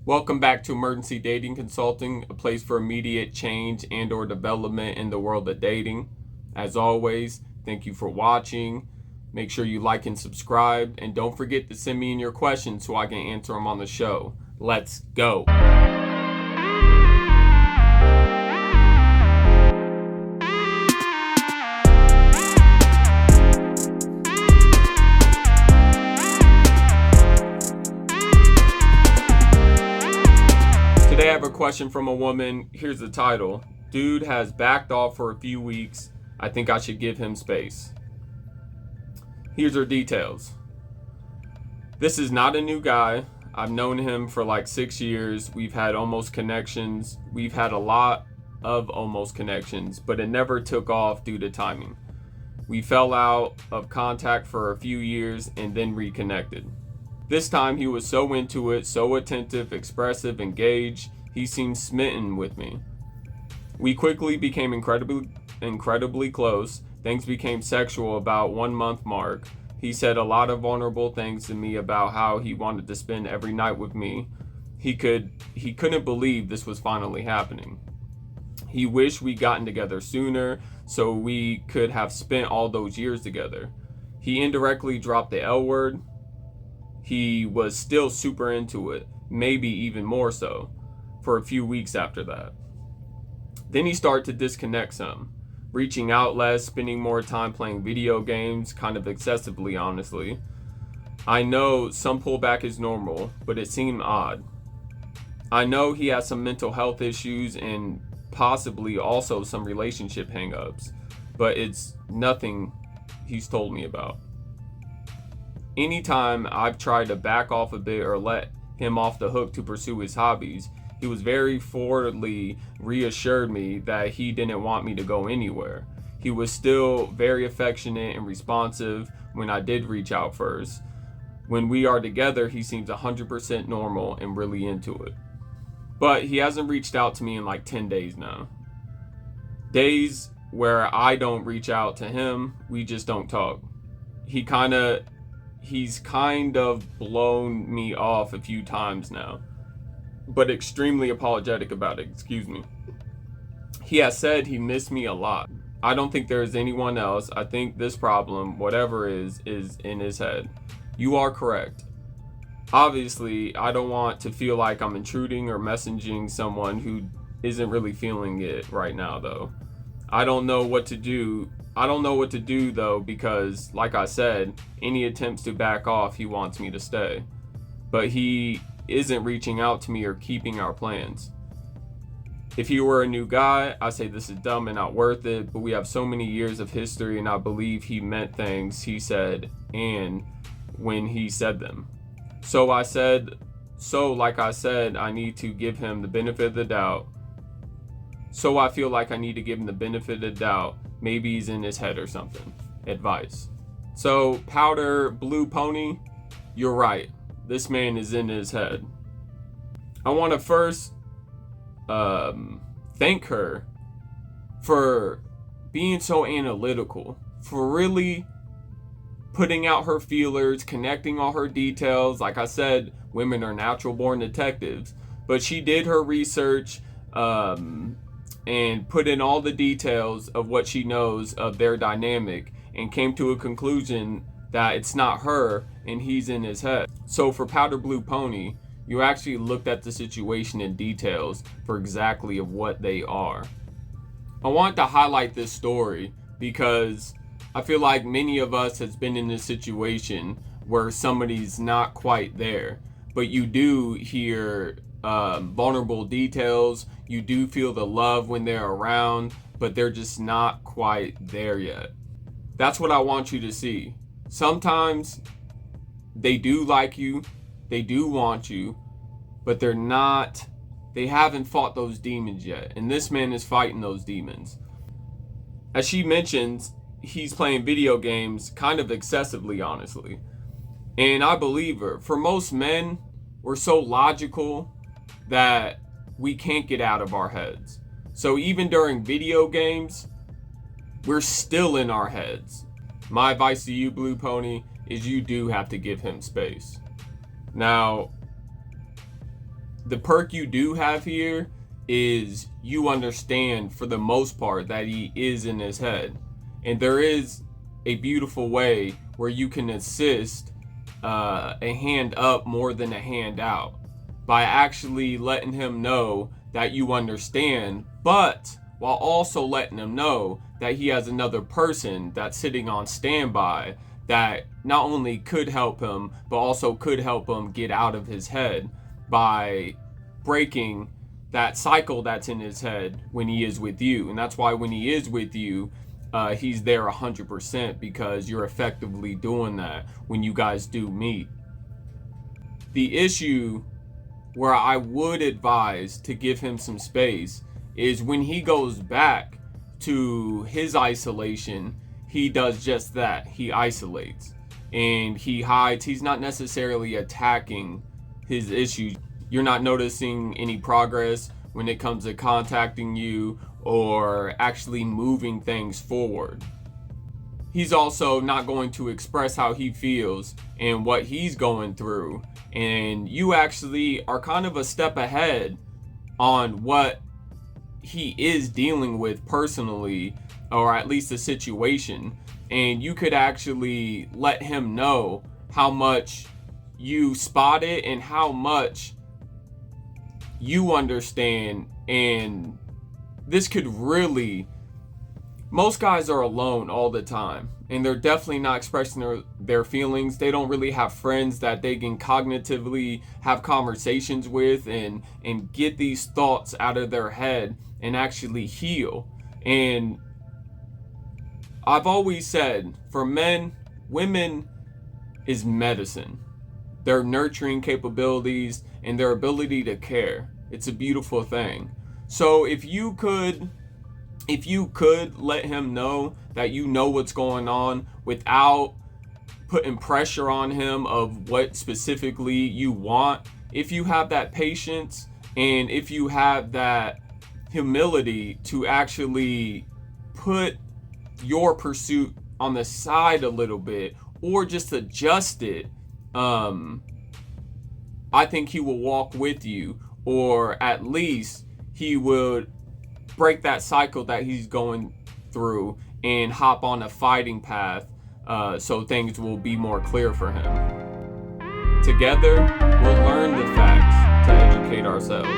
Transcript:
Welcome back to Emergency Dating Consulting, a place for immediate change and or development in the world of dating. As always, thank you for watching. Make sure you like and subscribe, and don't forget to send me in your questions so I can answer them on the show. Let's go. Today I have a question from a woman. Here's the title. Dude has backed off for a few weeks. I think I should give him space. Here's her details. This is not a new guy. I've known him for like 6 years. We've had almost connections. We've had a lot of almost connections, but it never took off due to timing. We fell out of contact for a few years and then reconnected. This time he was so into it, so attentive, expressive, engaged. He seemed smitten with me. We quickly became incredibly close. Things became sexual about 1 month mark. He said a lot of vulnerable things to me about how he wanted to spend every night with me. He couldn't believe this was finally happening. He wished we'd gotten together sooner so we could have spent all those years together. He indirectly dropped the L word. He was still super into it, maybe even more so, for a few weeks after that. Then he started to disconnect some, reaching out less, spending more time playing video games, kind of excessively, honestly. I know some pullback is normal, but it seemed odd. I know he has some mental health issues and possibly also some relationship hangups, but it's nothing he's told me about. Anytime I've tried to back off a bit or let him off the hook to pursue his hobbies, he was very forwardly reassured me that he didn't want me to go anywhere. He was still very affectionate and responsive when I did reach out first. When we are together, he seems 100% normal and really into it. But he hasn't reached out to me in like 10 days now. Days where I don't reach out to him, we just don't talk. He's kind of blown me off a few times now, but extremely apologetic about it, excuse me. He has said he missed me a lot. I don't think there is anyone else. I think this problem, whatever is in his head. You are correct. Obviously, I don't want to feel like I'm intruding or messaging someone who isn't really feeling it right now, though. I don't know what to do though, because like I said, any attempts to back off, he wants me to stay. But he isn't reaching out to me or keeping our plans. If he were a new guy, I say this is dumb and not worth it, but we have so many years of history and I believe he meant things he said and when he said them. So like I said, I need to give him the benefit of the doubt. So I feel like I need to give him the benefit of the doubt. Maybe he's in his head or something. Advice. So, Powder Blue Pony, you're right. This man is in his head. I want to first thank her for being so analytical, for really putting out her feelers, connecting all her details. Like I said, women are natural born detectives, but she did her research, and put in all the details of what she knows of their dynamic and came to a conclusion that it's not her and he's in his head. So for Powder Blue Pony, you actually looked at the situation in details for exactly of what they are. I want to highlight this story because I feel like many of us has been in this situation where somebody's not quite there, but you do hear vulnerable details. You do feel the love when they're around, but they're just not quite there yet. That's what I want you to see. Sometimes they do like you, they do want you, but they haven't fought those demons yet. And this man is fighting those demons. As she mentions, he's playing video games kind of excessively, honestly. And I believe her. For most men, we're so logical that we can't get out of our heads. So even during video games, we're still in our heads. My advice to you, Blue Pony, is you do have to give him space. Now, the perk you do have here is you understand for the most part that he is in his head. And there is a beautiful way where you can assist a hand up more than a hand out by actually letting him know that you understand, but while also letting him know that he has another person that's sitting on standby that not only could help him, but also could help him get out of his head by breaking that cycle that's in his head when he is with you. And that's why when he is with you, he's there 100%, because you're effectively doing that when you guys do meet. The issue where I would advise to give him some space is when he goes back to his isolation, he does just that. He isolates and he hides. He's not necessarily attacking his issues. You're not noticing any progress when it comes to contacting you or actually moving things forward. He's also not going to express how he feels and what he's going through. And you actually are kind of a step ahead on what he is dealing with personally, or at least the situation. And you could actually let him know how much you spot it and how much you understand. And this could really, most guys are alone all the time and they're definitely not expressing their feelings. They don't really have friends that they can cognitively have conversations with and get these thoughts out of their head and actually heal. And I've always said, for men, women is medicine. Their nurturing capabilities and their ability to care. It's a beautiful thing. So if you could let him know that you know what's going on without putting pressure on him of what specifically you want, if you have that patience and if you have that humility to actually put your pursuit on the side a little bit or just adjust it, I think he will walk with you, or at least he would break that cycle that he's going through and hop on a fighting path, so things will be more clear for him. Together, we'll learn the facts to educate ourselves.